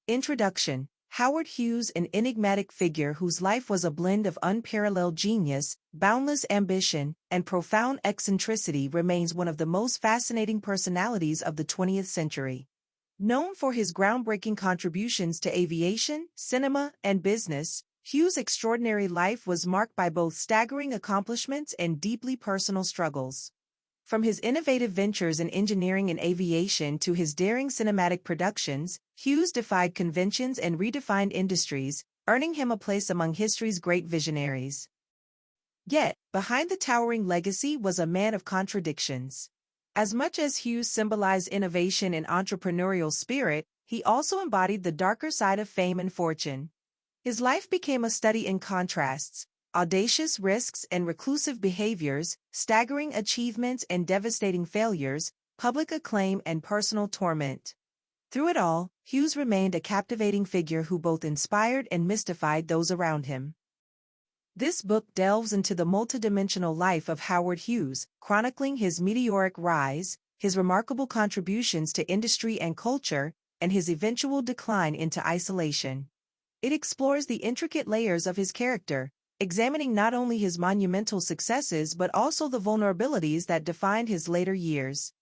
Introduction. Howard Hughes, an enigmatic figure whose life was a blend of unparalleled genius, boundless ambition, and profound eccentricity, remains one of the most fascinating personalities of the 20th century. Known for his groundbreaking contributions to aviation, cinema, and business, Hughes' extraordinary life was marked by both staggering accomplishments and deeply personal struggles. From his innovative ventures in engineering and aviation to his daring cinematic productions, Hughes defied conventions and redefined industries, earning him a place among history's great visionaries. Yet, behind the towering legacy was a man of contradictions. As much as Hughes symbolized innovation and entrepreneurial spirit, he also embodied the darker side of fame and fortune. His life became a study in contrasts: audacious risks and reclusive behaviors, staggering achievements and devastating failures, public acclaim and personal torment. Through it all, Hughes remained a captivating figure who both inspired and mystified those around him. This book delves into the multidimensional life of Howard Hughes, chronicling his meteoric rise, his remarkable contributions to industry and culture, and his eventual decline into isolation. It explores the intricate layers of his character, examining not only his monumental successes but also the vulnerabilities that defined his later years.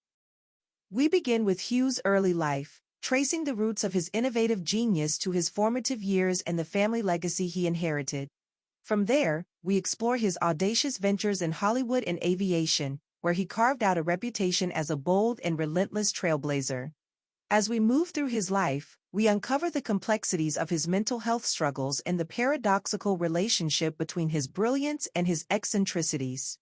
We begin with Hughes' early life, tracing the roots of his innovative genius to his formative years and the family legacy he inherited. From there, we explore his audacious ventures in Hollywood and aviation, where he carved out a reputation as a bold and relentless trailblazer. As we move through his life, we uncover the complexities of his mental health struggles and the paradoxical relationship between his brilliance and his eccentricities.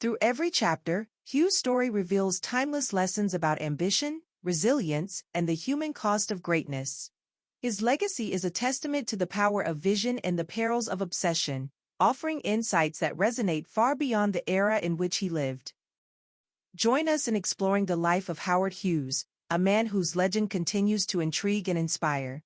Through every chapter, Hughes' story reveals timeless lessons about ambition, resilience, and the human cost of greatness. His legacy is a testament to the power of vision and the perils of obsession, offering insights that resonate far beyond the era in which he lived. Join us in exploring the life of Howard Hughes, a man whose legend continues to intrigue and inspire.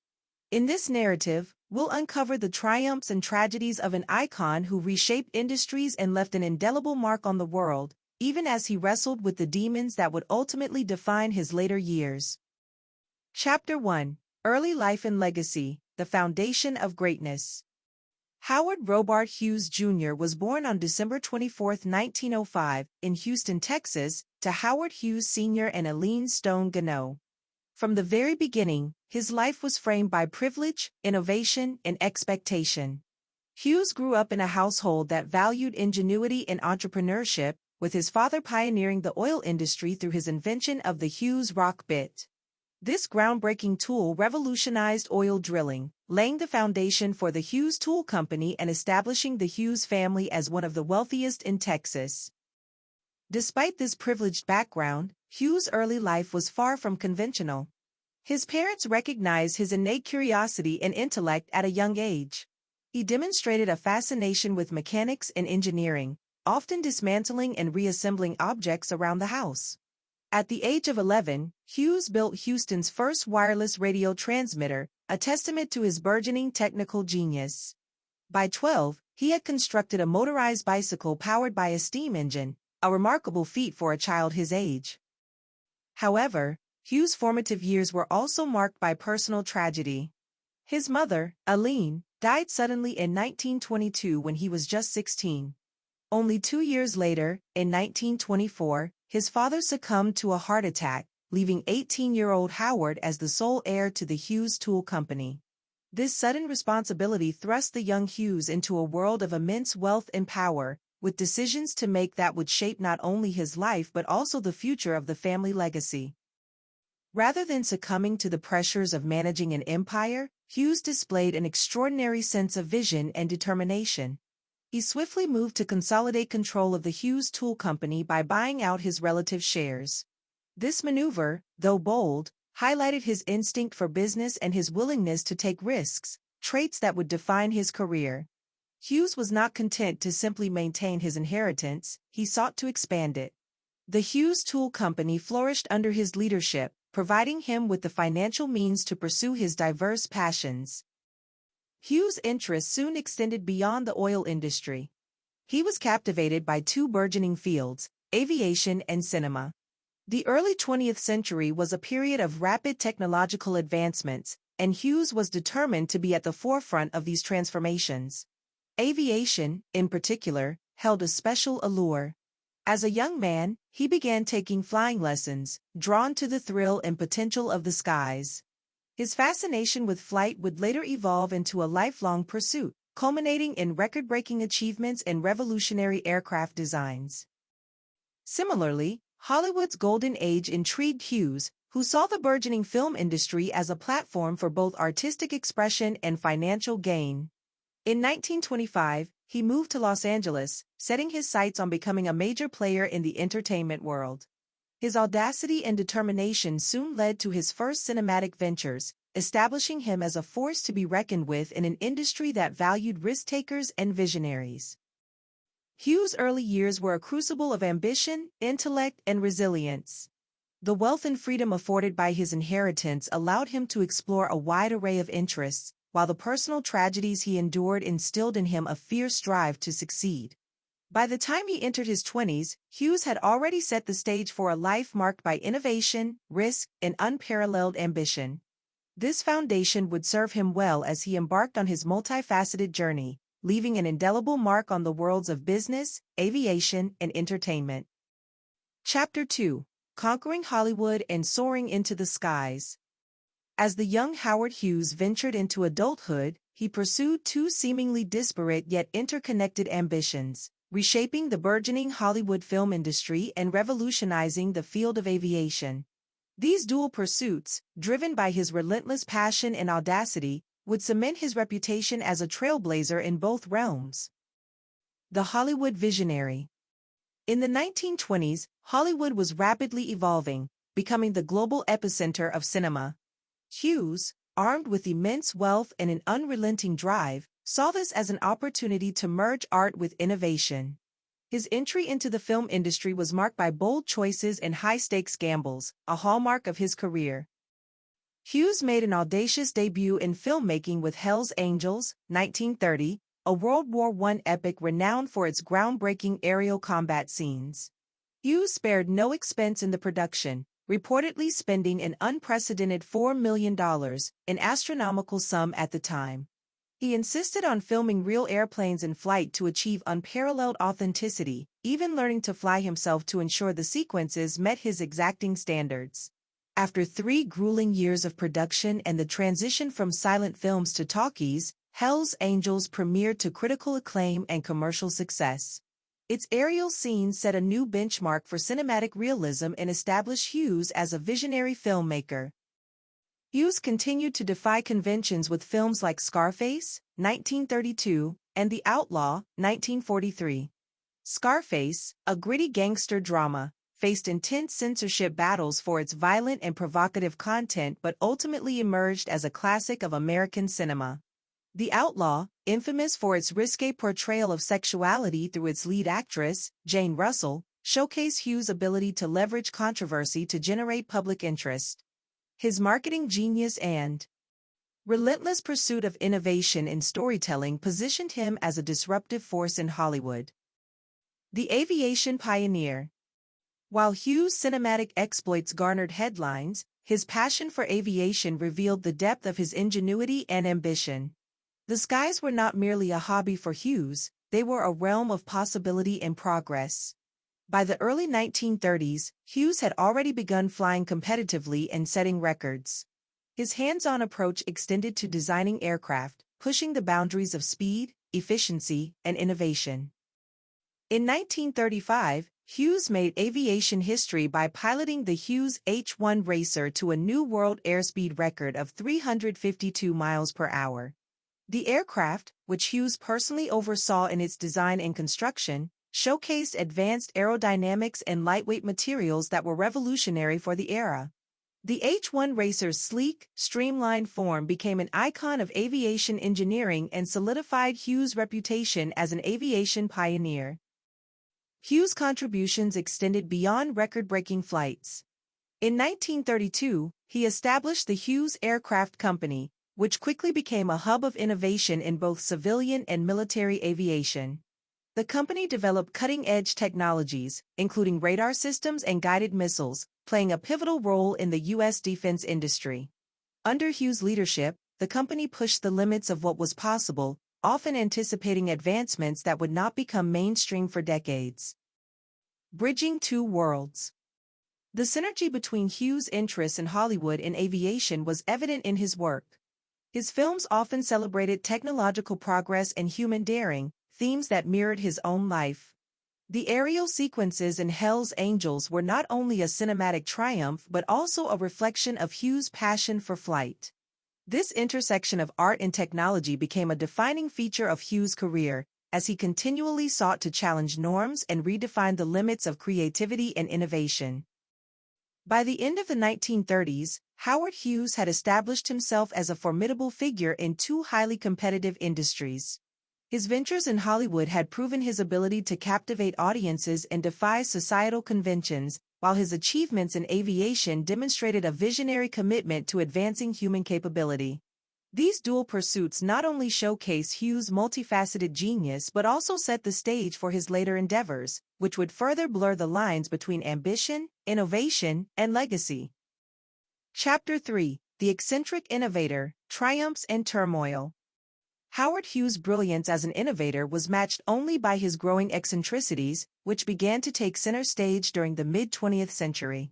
In this narrative, we'll uncover the triumphs and tragedies of an icon who reshaped industries and left an indelible mark on the world, even as he wrestled with the demons that would ultimately define his later years. Chapter 1. Early Life and Legacy, the Foundation of Greatness. Howard Robart Hughes Jr. was born on December 24, 1905, in Houston, Texas, to Howard Hughes Sr. and Eileen Stone Gano. From the very beginning, his life was framed by privilege, innovation, and expectation. Hughes grew up in a household that valued ingenuity and entrepreneurship, with his father pioneering the oil industry through his invention of the Hughes rock bit. This groundbreaking tool revolutionized oil drilling, laying the foundation for the Hughes Tool Company and establishing the Hughes family as one of the wealthiest in Texas. Despite this privileged background, Hughes' early life was far from conventional. His parents recognized his innate curiosity and intellect at a young age. He demonstrated a fascination with mechanics and engineering, often dismantling and reassembling objects around the house. At the age of 11, Hughes built Houston's first wireless radio transmitter, a testament to his burgeoning technical genius. By 12, he had constructed a motorized bicycle powered by a steam engine, a remarkable feat for a child his age. However, Hughes' formative years were also marked by personal tragedy. His mother, Eileen, died suddenly in 1922 when he was just 16. Only 2 years later, in 1924, his father succumbed to a heart attack, leaving 18-year-old Howard as the sole heir to the Hughes Tool Company. This sudden responsibility thrust the young Hughes into a world of immense wealth and power, with decisions to make that would shape not only his life but also the future of the family legacy. Rather than succumbing to the pressures of managing an empire, Hughes displayed an extraordinary sense of vision and determination. He swiftly moved to consolidate control of the Hughes Tool Company by buying out his relatives' shares. This maneuver, though bold, highlighted his instinct for business and his willingness to take risks, traits that would define his career. Hughes was not content to simply maintain his inheritance, he sought to expand it. The Hughes Tool Company flourished under his leadership, providing him with the financial means to pursue his diverse passions. Hughes' interests soon extended beyond the oil industry. He was captivated by two burgeoning fields, aviation and cinema. The early 20th century was a period of rapid technological advancements, and Hughes was determined to be at the forefront of these transformations. Aviation, in particular, held a special allure. As a young man, he began taking flying lessons, drawn to the thrill and potential of the skies. His fascination with flight would later evolve into a lifelong pursuit, culminating in record-breaking achievements in revolutionary aircraft designs. Similarly, Hollywood's golden age intrigued Hughes, who saw the burgeoning film industry as a platform for both artistic expression and financial gain. In 1925, he moved to Los Angeles, setting his sights on becoming a major player in the entertainment world. His audacity and determination soon led to his first cinematic ventures, establishing him as a force to be reckoned with in an industry that valued risk-takers and visionaries. Hughes' early years were a crucible of ambition, intellect, and resilience. The wealth and freedom afforded by his inheritance allowed him to explore a wide array of interests, while the personal tragedies he endured instilled in him a fierce drive to succeed. By the time he entered his 20s, Hughes had already set the stage for a life marked by innovation, risk, and unparalleled ambition. This foundation would serve him well as he embarked on his multifaceted journey, leaving an indelible mark on the worlds of business, aviation, and entertainment. Chapter 2: Conquering Hollywood and Soaring into the Skies. As the young Howard Hughes ventured into adulthood, he pursued two seemingly disparate yet interconnected ambitions: reshaping the burgeoning Hollywood film industry and revolutionizing the field of aviation. These dual pursuits, driven by his relentless passion and audacity, would cement his reputation as a trailblazer in both realms. The Hollywood Visionary. In the 1920s, Hollywood was rapidly evolving, becoming the global epicenter of cinema. Hughes, armed with immense wealth and an unrelenting drive, saw this as an opportunity to merge art with innovation. His entry into the film industry was marked by bold choices and high-stakes gambles, a hallmark of his career. Hughes made an audacious debut in filmmaking with Hell's Angels, 1930, a World War I epic renowned for its groundbreaking aerial combat scenes. Hughes spared no expense in the production, reportedly spending an unprecedented $4 million, an astronomical sum at the time. He insisted on filming real airplanes in flight to achieve unparalleled authenticity, even learning to fly himself to ensure the sequences met his exacting standards. After 3 grueling years of production and the transition from silent films to talkies, Hell's Angels premiered to critical acclaim and commercial success. Its aerial scenes set a new benchmark for cinematic realism and established Hughes as a visionary filmmaker. Hughes continued to defy conventions with films like Scarface, 1932, and The Outlaw, 1943. Scarface, a gritty gangster drama, faced intense censorship battles for its violent and provocative content but ultimately emerged as a classic of American cinema. The Outlaw, infamous for its risque portrayal of sexuality through its lead actress, Jane Russell, showcased Hughes' ability to leverage controversy to generate public interest. His marketing genius and relentless pursuit of innovation in storytelling positioned him as a disruptive force in Hollywood. The aviation pioneer. While Hughes' cinematic exploits garnered headlines, his passion for aviation revealed the depth of his ingenuity and ambition. The skies were not merely a hobby for Hughes, they were a realm of possibility and progress. By the early 1930s, Hughes had already begun flying competitively and setting records. His hands-on approach extended to designing aircraft, pushing the boundaries of speed, efficiency, and innovation. In 1935, Hughes made aviation history by piloting the Hughes H-1 Racer to a new world airspeed record of 352 miles per hour. The aircraft, which Hughes personally oversaw in its design and construction, showcased advanced aerodynamics and lightweight materials that were revolutionary for the era. The H-1 Racer's sleek, streamlined form became an icon of aviation engineering and solidified Hughes' reputation as an aviation pioneer. Hughes' contributions extended beyond record-breaking flights. In 1932, he established the Hughes Aircraft Company, which quickly became a hub of innovation in both civilian and military aviation. The company developed cutting-edge technologies, including radar systems and guided missiles, playing a pivotal role in the U.S. defense industry. Under Hughes' leadership, the company pushed the limits of what was possible, often anticipating advancements that would not become mainstream for decades. Bridging two worlds. The synergy between Hughes' interests in Hollywood and aviation was evident in his work. His films often celebrated technological progress and human daring, themes that mirrored his own life. The aerial sequences in Hell's Angels were not only a cinematic triumph but also a reflection of Hughes' passion for flight. This intersection of art and technology became a defining feature of Hughes' career, as he continually sought to challenge norms and redefine the limits of creativity and innovation. By the end of the 1930s, Howard Hughes had established himself as a formidable figure in two highly competitive industries. His ventures in Hollywood had proven his ability to captivate audiences and defy societal conventions, while his achievements in aviation demonstrated a visionary commitment to advancing human capability. These dual pursuits not only showcase Hughes' multifaceted genius but also set the stage for his later endeavors, which would further blur the lines between ambition, innovation, and legacy. Chapter 3: The Eccentric Innovator, Triumphs and Turmoil. Howard Hughes' brilliance as an innovator was matched only by his growing eccentricities, which began to take center stage during the mid-20th century.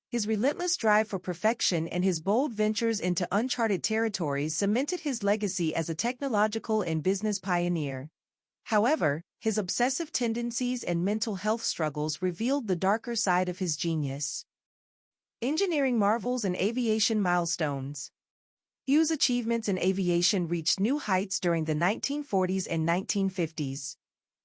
His relentless drive for perfection and his bold ventures into uncharted territories cemented his legacy as a technological and business pioneer. However, his obsessive tendencies and mental health struggles revealed the darker side of his genius. Engineering marvels and aviation milestones. Hughes' achievements in aviation reached new heights during the 1940s and 1950s.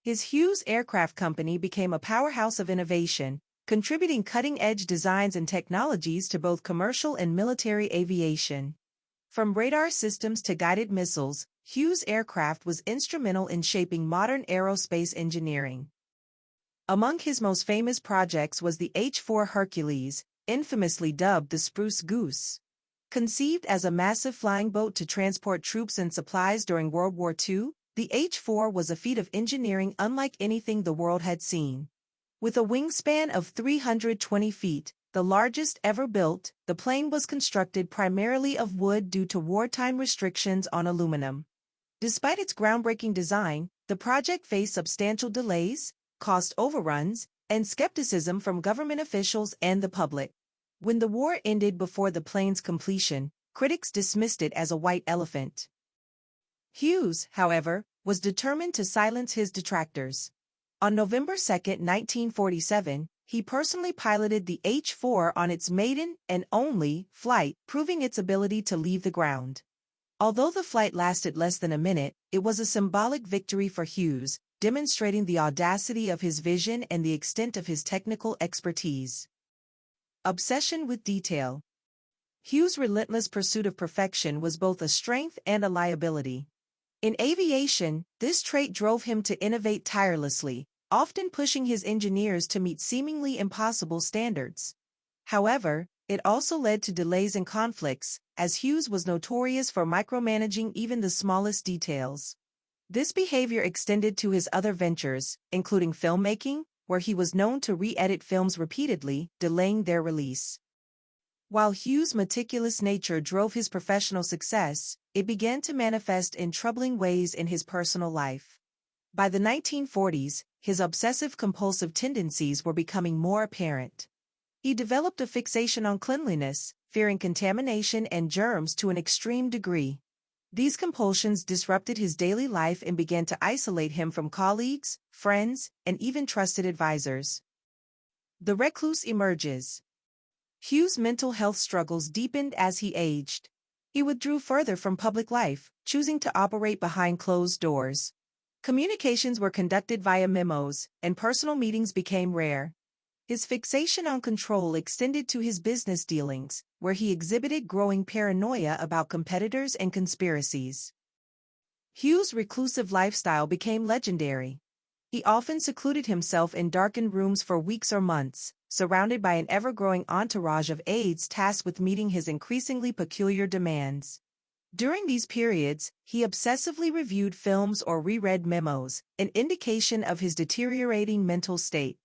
His Hughes Aircraft Company became a powerhouse of innovation, contributing cutting-edge designs and technologies to both commercial and military aviation. From radar systems to guided missiles, Hughes Aircraft was instrumental in shaping modern aerospace engineering. Among his most famous projects was the H-4 Hercules, infamously dubbed the Spruce Goose. Conceived as a massive flying boat to transport troops and supplies during World War II, the H-4 was a feat of engineering unlike anything the world had seen. With a wingspan of 320 feet, the largest ever built, the plane was constructed primarily of wood due to wartime restrictions on aluminum. Despite its groundbreaking design, the project faced substantial delays, cost overruns, and skepticism from government officials and the public. When the war ended before the plane's completion, critics dismissed it as a white elephant. Hughes, however, was determined to silence his detractors. On November 2, 1947, he personally piloted the H-4 on its maiden and only flight, proving its ability to leave the ground. Although the flight lasted less than a minute, it was a symbolic victory for Hughes, demonstrating the audacity of his vision and the extent of his technical expertise. Obsession with detail. Hughes' relentless pursuit of perfection was both a strength and a liability. In aviation, this trait drove him to innovate tirelessly, often pushing his engineers to meet seemingly impossible standards. However, it also led to delays and conflicts, as Hughes was notorious for micromanaging even the smallest details. This behavior extended to his other ventures, including filmmaking, where he was known to re-edit films repeatedly, delaying their release. While Hughes' meticulous nature drove his professional success, it began to manifest in troubling ways in his personal life. By the 1940s, his obsessive-compulsive tendencies were becoming more apparent. He developed a fixation on cleanliness, fearing contamination and germs to an extreme degree. These compulsions disrupted his daily life and began to isolate him from colleagues, friends, and even trusted advisors. The recluse emerges. Hughes' mental health struggles deepened as he aged. He withdrew further from public life, choosing to operate behind closed doors. Communications were conducted via memos, and personal meetings became rare. His fixation on control extended to his business dealings, where he exhibited growing paranoia about competitors and conspiracies. Hughes' reclusive lifestyle became legendary. He often secluded himself in darkened rooms for weeks or months, surrounded by an ever-growing entourage of aides tasked with meeting his increasingly peculiar demands. During these periods, he obsessively reviewed films or reread memos, an indication of his deteriorating mental state.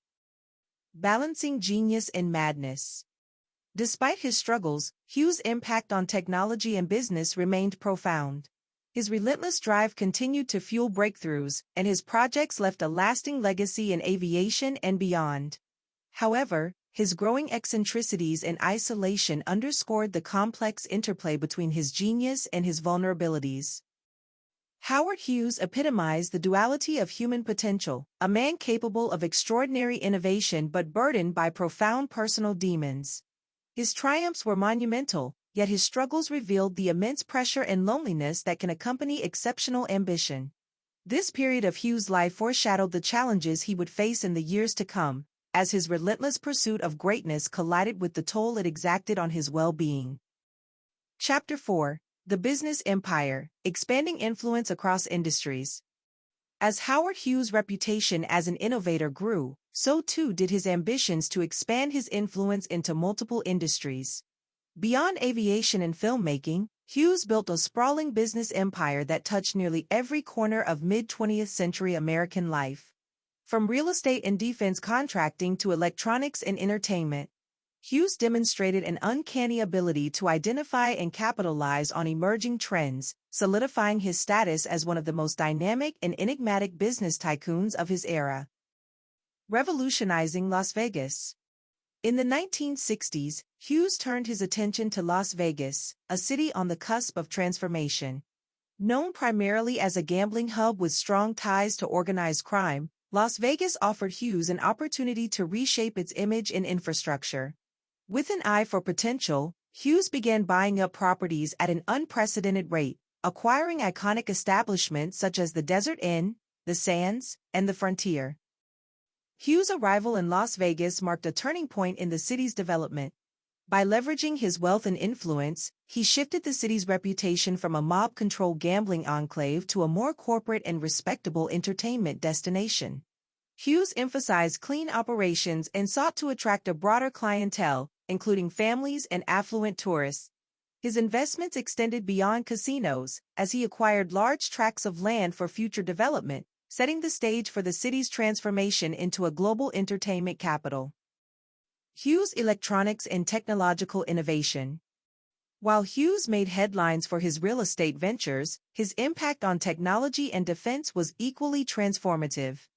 Balancing genius and madness. Despite his struggles, Hughes' impact on technology and business remained profound. His relentless drive continued to fuel breakthroughs, and his projects left a lasting legacy in aviation and beyond. However, his growing eccentricities and isolation underscored the complex interplay between his genius and his vulnerabilities. Howard Hughes epitomized the duality of human potential, a man capable of extraordinary innovation but burdened by profound personal demons. His triumphs were monumental, yet his struggles revealed the immense pressure and loneliness that can accompany exceptional ambition. This period of Hughes' life foreshadowed the challenges he would face in the years to come, as his relentless pursuit of greatness collided with the toll it exacted on his well-being. Chapter 4: The Business Empire, Expanding Influence Across Industries. As Howard Hughes' reputation as an innovator grew, so too did his ambitions to expand his influence into multiple industries. Beyond aviation and filmmaking, Hughes built a sprawling business empire that touched nearly every corner of mid-20th century American life. From real estate and defense contracting to electronics and entertainment, Hughes demonstrated an uncanny ability to identify and capitalize on emerging trends, solidifying his status as one of the most dynamic and enigmatic business tycoons of his era. Revolutionizing Las Vegas. In the 1960s, Hughes turned his attention to Las Vegas, a city on the cusp of transformation. Known primarily as a gambling hub with strong ties to organized crime, Las Vegas offered Hughes an opportunity to reshape its image and infrastructure. With an eye for potential, Hughes began buying up properties at an unprecedented rate, acquiring iconic establishments such as the Desert Inn, the Sands, and the Frontier. Hughes' arrival in Las Vegas marked a turning point in the city's development. By leveraging his wealth and influence, he shifted the city's reputation from a mob-controlled gambling enclave to a more corporate and respectable entertainment destination. Hughes emphasized clean operations and sought to attract a broader clientele, including families and affluent tourists. His investments extended beyond casinos, as he acquired large tracts of land for future development, setting the stage for the city's transformation into a global entertainment capital. Hughes' electronics and technological innovation. While Hughes made headlines for his real estate ventures, his impact on technology and defense was equally transformative.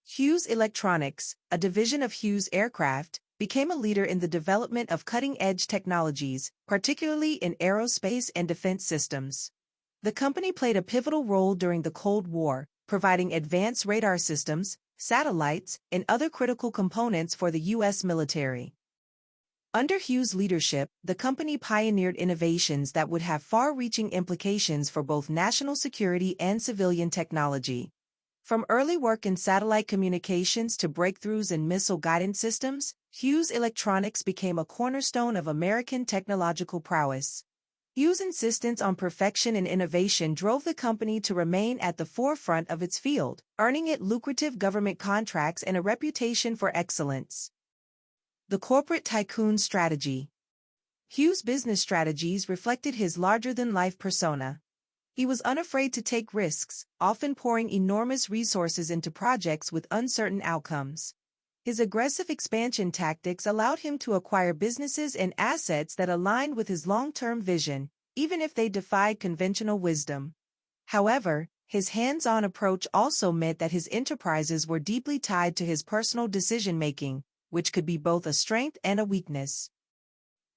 Hughes Electronics, a division of Hughes Aircraft, became a leader in the development of cutting-edge technologies, particularly in aerospace and defense systems. The company played a pivotal role during the Cold War, providing advanced radar systems, satellites, and other critical components for the U.S. military. Under Hughes' leadership, the company pioneered innovations that would have far-reaching implications for both national security and civilian technology. From early work in satellite communications to breakthroughs in missile guidance systems, Hughes Electronics became a cornerstone of American technological prowess. Hughes' insistence on perfection and innovation drove the company to remain at the forefront of its field, earning it lucrative government contracts and a reputation for excellence. The corporate tycoon strategy. Hughes' business strategies reflected his larger-than-life persona. He was unafraid to take risks, often pouring enormous resources into projects with uncertain outcomes. His aggressive expansion tactics allowed him to acquire businesses and assets that aligned with his long-term vision, even if they defied conventional wisdom. However, his hands-on approach also meant that his enterprises were deeply tied to his personal decision-making, which could be both a strength and a weakness.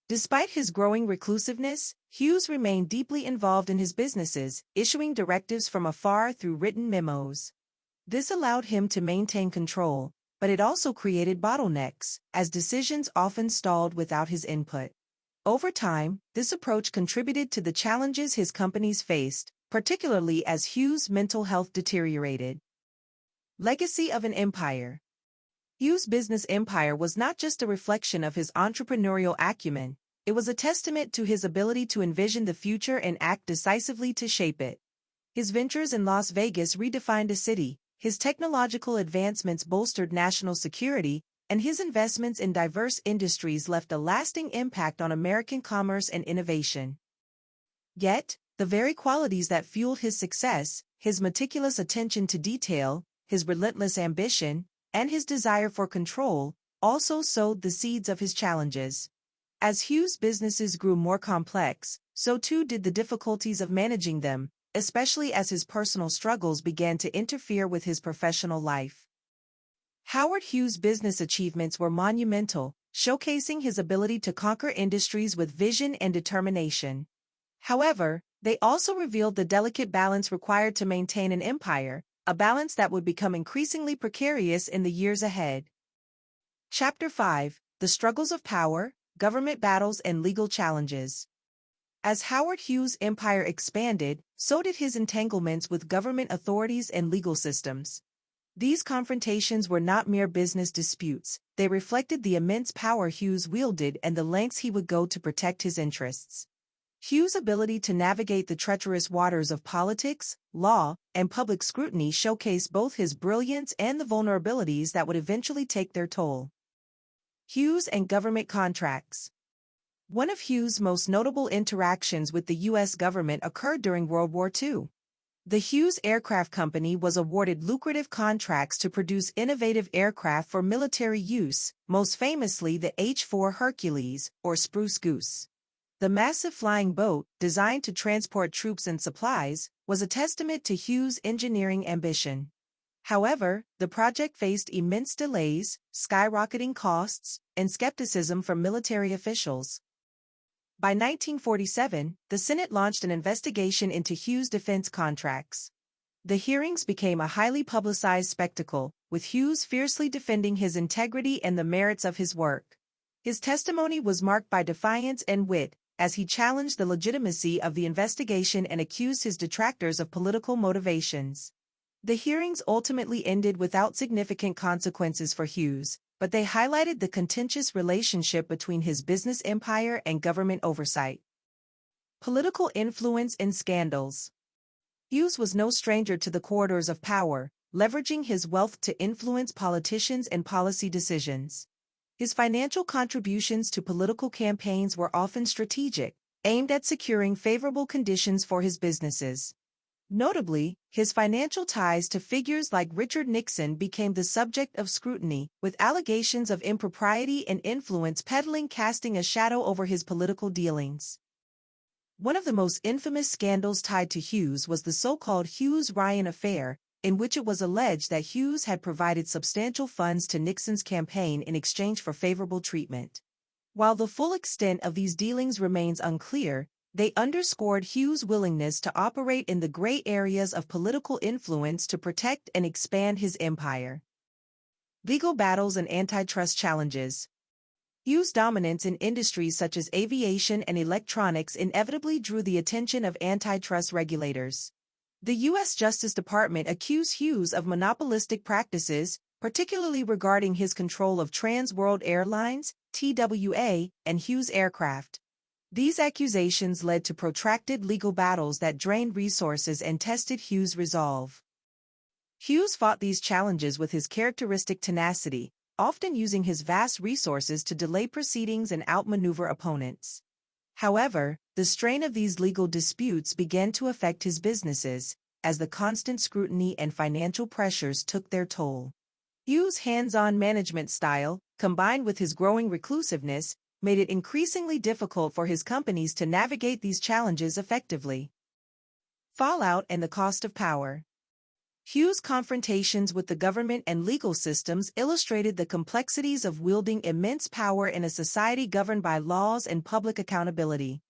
Despite his growing reclusiveness, Hughes remained deeply involved in his businesses, issuing directives from afar through written memos. This allowed him to maintain control, but it also created bottlenecks, as decisions often stalled without his input. Over time, this approach contributed to the challenges his companies faced, particularly as Hughes' mental health deteriorated. Legacy of an empire. Hughes' business empire was not just a reflection of his entrepreneurial acumen, it was a testament to his ability to envision the future and act decisively to shape it. His ventures in Las Vegas redefined a city, his technological advancements bolstered national security, and his investments in diverse industries left a lasting impact on American commerce and innovation. Yet, the very qualities that fueled his success, his meticulous attention to detail, his relentless ambition, and his desire for control, also sowed the seeds of his challenges. As Hughes' businesses grew more complex, so too did the difficulties of managing them, especially as his personal struggles began to interfere with his professional life. Howard Hughes' business achievements were monumental, showcasing his ability to conquer industries with vision and determination. However, they also revealed the delicate balance required to maintain an empire, a balance that would become increasingly precarious in the years ahead. Chapter 5: The Struggles of Power, Government Battles and Legal Challenges. As Howard Hughes' empire expanded, so did his entanglements with government authorities and legal systems. These confrontations were not mere business disputes, they reflected the immense power Hughes wielded and the lengths he would go to protect his interests. Hughes' ability to navigate the treacherous waters of politics, law, and public scrutiny showcased both his brilliance and the vulnerabilities that would eventually take their toll. Hughes and government contracts. One of Hughes' most notable interactions with the U.S. government occurred during World War II. The Hughes Aircraft Company was awarded lucrative contracts to produce innovative aircraft for military use, most famously the H-4 Hercules, or Spruce Goose. The massive flying boat, designed to transport troops and supplies, was a testament to Hughes' engineering ambition. However, the project faced immense delays, skyrocketing costs, and skepticism from military officials. By 1947, the Senate launched an investigation into Hughes' defense contracts. The hearings became a highly publicized spectacle, with Hughes fiercely defending his integrity and the merits of his work. His testimony was marked by defiance and wit, as he challenged the legitimacy of the investigation and accused his detractors of political motivations. The hearings ultimately ended without significant consequences for Hughes, but they highlighted the contentious relationship between his business empire and government oversight. Political influence and scandals. Hughes was no stranger to the corridors of power, leveraging his wealth to influence politicians and policy decisions. His financial contributions to political campaigns were often strategic, aimed at securing favorable conditions for his businesses. Notably, his financial ties to figures like Richard Nixon became the subject of scrutiny, with allegations of impropriety and influence peddling casting a shadow over his political dealings. One of the most infamous scandals tied to Hughes was the so-called Hughes-Ryan affair, in which it was alleged that Hughes had provided substantial funds to Nixon's campaign in exchange for favorable treatment. While the full extent of these dealings remains unclear, they underscored Hughes' willingness to operate in the gray areas of political influence to protect and expand his empire. Legal battles and antitrust challenges. Hughes' dominance in industries such as aviation and electronics inevitably drew the attention of antitrust regulators. The U.S. Justice Department accused Hughes of monopolistic practices, particularly regarding his control of Trans World Airlines, TWA, and Hughes Aircraft. These accusations led to protracted legal battles that drained resources and tested Hughes' resolve. Hughes fought these challenges with his characteristic tenacity, often using his vast resources to delay proceedings and outmaneuver opponents. However, the strain of these legal disputes began to affect his businesses, as the constant scrutiny and financial pressures took their toll. Hughes' hands-on management style, combined with his growing reclusiveness, made it increasingly difficult for his companies to navigate these challenges effectively. Fallout and the cost of power. Hughes' confrontations with the government and legal systems illustrated the complexities of wielding immense power in a society governed by laws and public accountability.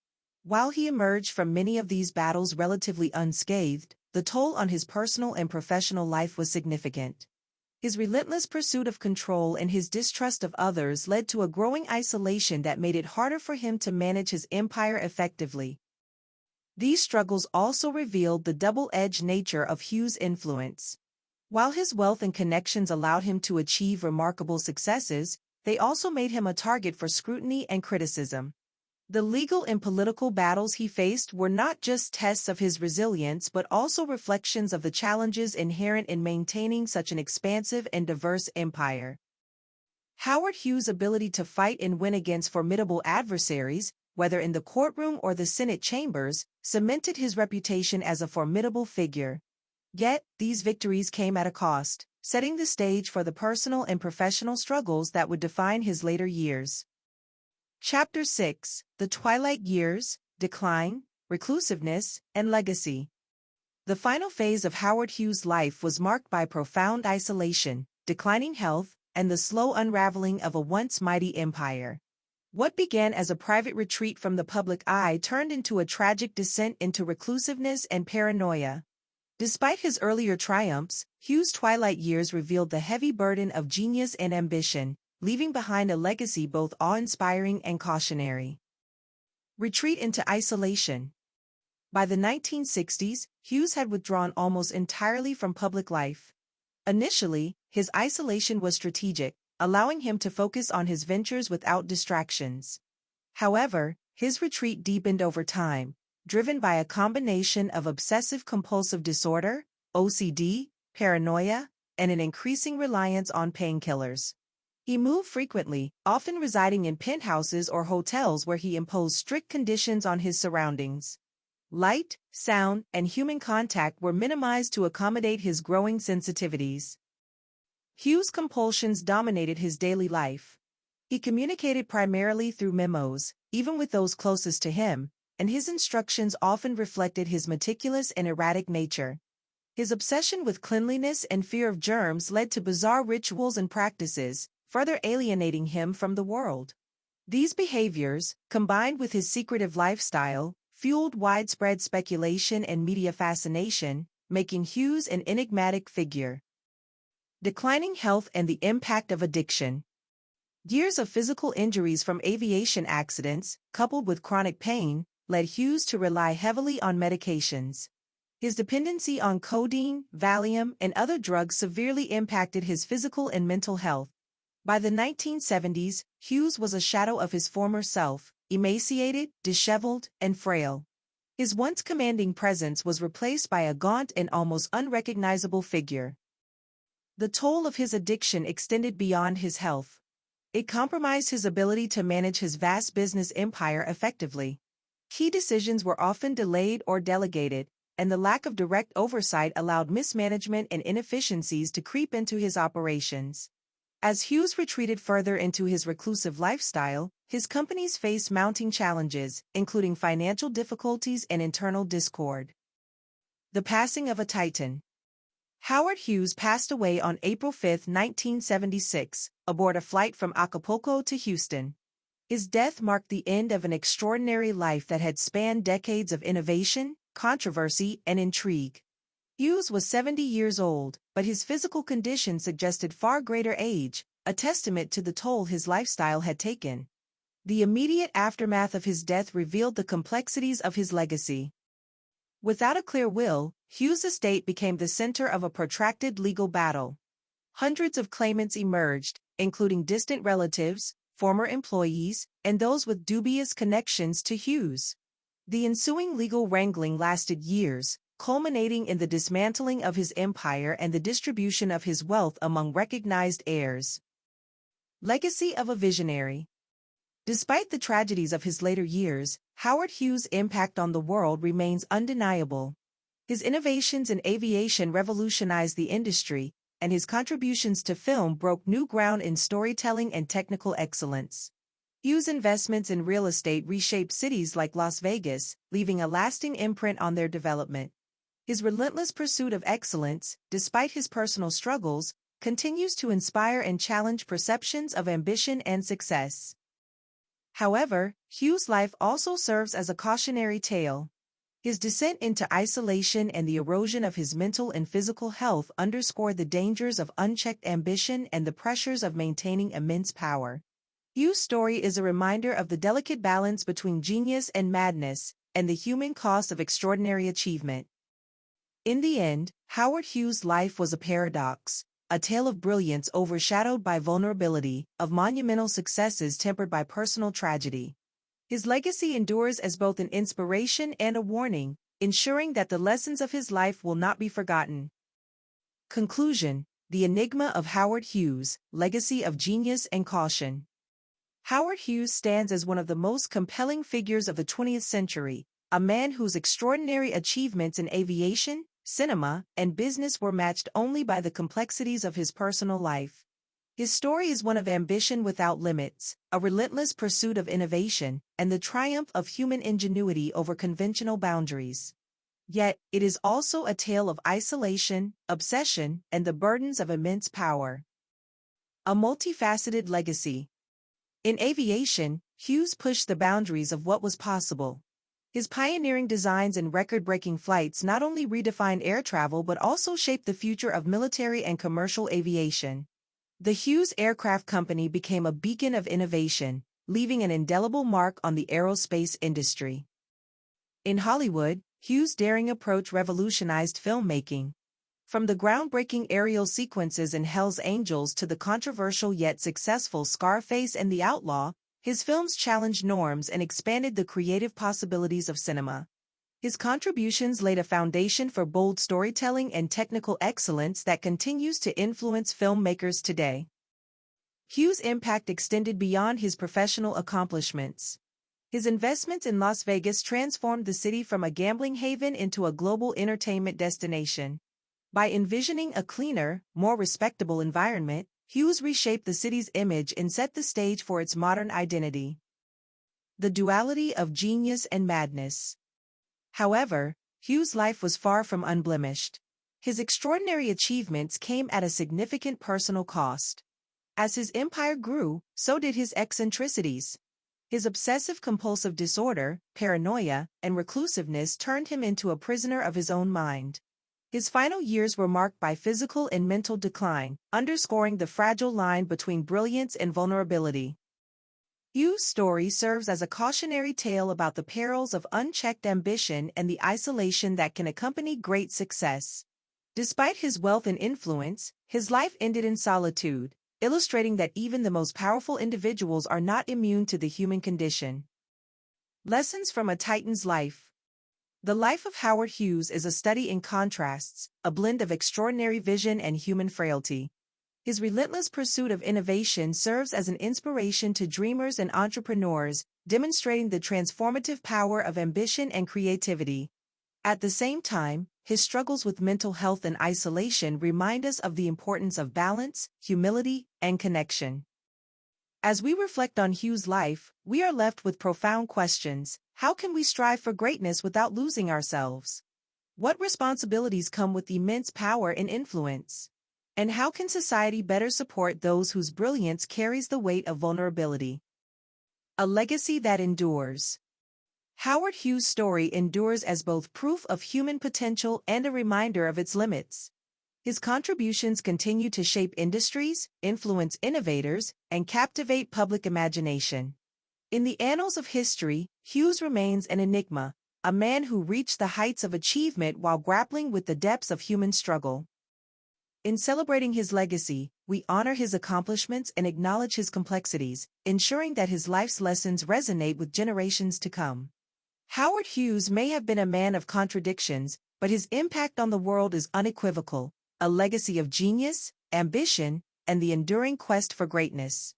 While he emerged from many of these battles relatively unscathed, the toll on his personal and professional life was significant. His relentless pursuit of control and his distrust of others led to a growing isolation that made it harder for him to manage his empire effectively. These struggles also revealed the double-edged nature of Hughes' influence. While his wealth and connections allowed him to achieve remarkable successes, they also made him a target for scrutiny and criticism. The legal and political battles he faced were not just tests of his resilience but also reflections of the challenges inherent in maintaining such an expansive and diverse empire. Howard Hughes' ability to fight and win against formidable adversaries, whether in the courtroom or the Senate chambers, cemented his reputation as a formidable figure. Yet, these victories came at a cost, setting the stage for the personal and professional struggles that would define his later years. Chapter 6: The Twilight Years, Decline, Reclusiveness, and Legacy. The final phase of Howard Hughes' life was marked by profound isolation, declining health, and the slow unraveling of a once mighty empire. What began as a private retreat from the public eye turned into a tragic descent into reclusiveness and paranoia. Despite his earlier triumphs, Hughes' twilight years revealed the heavy burden of genius and ambition, leaving behind a legacy both awe-inspiring and cautionary. Retreat into isolation. By the 1960s, Hughes had withdrawn almost entirely from public life. Initially, his isolation was strategic, allowing him to focus on his ventures without distractions. However, his retreat deepened over time, driven by a combination of obsessive-compulsive disorder, OCD, paranoia, and an increasing reliance on painkillers. He moved frequently, often residing in penthouses or hotels where he imposed strict conditions on his surroundings. Light, sound, and human contact were minimized to accommodate his growing sensitivities. Hughes' compulsions dominated his daily life. He communicated primarily through memos, even with those closest to him, and his instructions often reflected his meticulous and erratic nature. His obsession with cleanliness and fear of germs led to bizarre rituals and practices, further alienating him from the world. These behaviors, combined with his secretive lifestyle, fueled widespread speculation and media fascination, making Hughes an enigmatic figure. Declining health and the impact of addiction. Years of physical injuries from aviation accidents, coupled with chronic pain, led Hughes to rely heavily on medications. His dependency on codeine, Valium, and other drugs severely impacted his physical and mental health. By the 1970s, Hughes was a shadow of his former self, emaciated, disheveled, and frail. His once commanding presence was replaced by a gaunt and almost unrecognizable figure. The toll of his addiction extended beyond his health. It compromised his ability to manage his vast business empire effectively. Key decisions were often delayed or delegated, and the lack of direct oversight allowed mismanagement and inefficiencies to creep into his operations. As Hughes retreated further into his reclusive lifestyle, his companies faced mounting challenges, including financial difficulties and internal discord. The passing of a titan. Howard Hughes passed away on April 5, 1976, aboard a flight from Acapulco to Houston. His death marked the end of an extraordinary life that had spanned decades of innovation, controversy, and intrigue. Hughes was 70 years old, but his physical condition suggested far greater age, a testament to the toll his lifestyle had taken. The immediate aftermath of his death revealed the complexities of his legacy. Without a clear will, Hughes' estate became the center of a protracted legal battle. Hundreds of claimants emerged, including distant relatives, former employees, and those with dubious connections to Hughes. The ensuing legal wrangling lasted years, culminating in the dismantling of his empire and the distribution of his wealth among recognized heirs. Legacy of a visionary. Despite the tragedies of his later years, Howard Hughes' impact on the world remains undeniable. His innovations in aviation revolutionized the industry, and his contributions to film broke new ground in storytelling and technical excellence. Hughes' investments in real estate reshaped cities like Las Vegas, leaving a lasting imprint on their development. His relentless pursuit of excellence, despite his personal struggles, continues to inspire and challenge perceptions of ambition and success. However, Hughes' life also serves as a cautionary tale. His descent into isolation and the erosion of his mental and physical health underscore the dangers of unchecked ambition and the pressures of maintaining immense power. Hughes' story is a reminder of the delicate balance between genius and madness, and the human cost of extraordinary achievement. In the end, Howard Hughes' life was a paradox, a tale of brilliance overshadowed by vulnerability, of monumental successes tempered by personal tragedy. His legacy endures as both an inspiration and a warning, ensuring that the lessons of his life will not be forgotten. Conclusion: The Enigma of Howard Hughes, Legacy of Genius and Caution. Howard Hughes stands as one of the most compelling figures of the 20th century, a man whose extraordinary achievements in aviation, cinema, and business were matched only by the complexities of his personal life. His story is one of ambition without limits, a relentless pursuit of innovation, and the triumph of human ingenuity over conventional boundaries. Yet, it is also a tale of isolation, obsession, and the burdens of immense power. A multifaceted legacy. In aviation, Hughes pushed the boundaries of what was possible. His pioneering designs and record-breaking flights not only redefined air travel but also shaped the future of military and commercial aviation. The Hughes Aircraft Company became a beacon of innovation, leaving an indelible mark on the aerospace industry. In Hollywood, Hughes' daring approach revolutionized filmmaking. From the groundbreaking aerial sequences in Hell's Angels to the controversial yet successful Scarface and The Outlaw, his films challenged norms and expanded the creative possibilities of cinema. His contributions laid a foundation for bold storytelling and technical excellence that continues to influence filmmakers today. Hughes' impact extended beyond his professional accomplishments. His investments in Las Vegas transformed the city from a gambling haven into a global entertainment destination. By envisioning a cleaner, more respectable environment, Hughes reshaped the city's image and set the stage for its modern identity. The duality of genius and madness. However, Hughes' life was far from unblemished. His extraordinary achievements came at a significant personal cost. As his empire grew, so did his eccentricities. His obsessive-compulsive disorder, paranoia, and reclusiveness turned him into a prisoner of his own mind. His final years were marked by physical and mental decline, underscoring the fragile line between brilliance and vulnerability. Hughes' story serves as a cautionary tale about the perils of unchecked ambition and the isolation that can accompany great success. Despite his wealth and influence, his life ended in solitude, illustrating that even the most powerful individuals are not immune to the human condition. Lessons from a Titan's life. The life of Howard Hughes is a study in contrasts, a blend of extraordinary vision and human frailty. His relentless pursuit of innovation serves as an inspiration to dreamers and entrepreneurs, demonstrating the transformative power of ambition and creativity. At the same time, his struggles with mental health and isolation remind us of the importance of balance, humility, and connection. As we reflect on Hughes' life, we are left with profound questions. How can we strive for greatness without losing ourselves? What responsibilities come with immense power and influence? And how can society better support those whose brilliance carries the weight of vulnerability? A legacy that endures. Howard Hughes' story endures as both proof of human potential and a reminder of its limits. His contributions continue to shape industries, influence innovators, and captivate public imagination. In the annals of history, Hughes remains an enigma, a man who reached the heights of achievement while grappling with the depths of human struggle. In celebrating his legacy, we honor his accomplishments and acknowledge his complexities, ensuring that his life's lessons resonate with generations to come. Howard Hughes may have been a man of contradictions, but his impact on the world is unequivocal, a legacy of genius, ambition, and the enduring quest for greatness.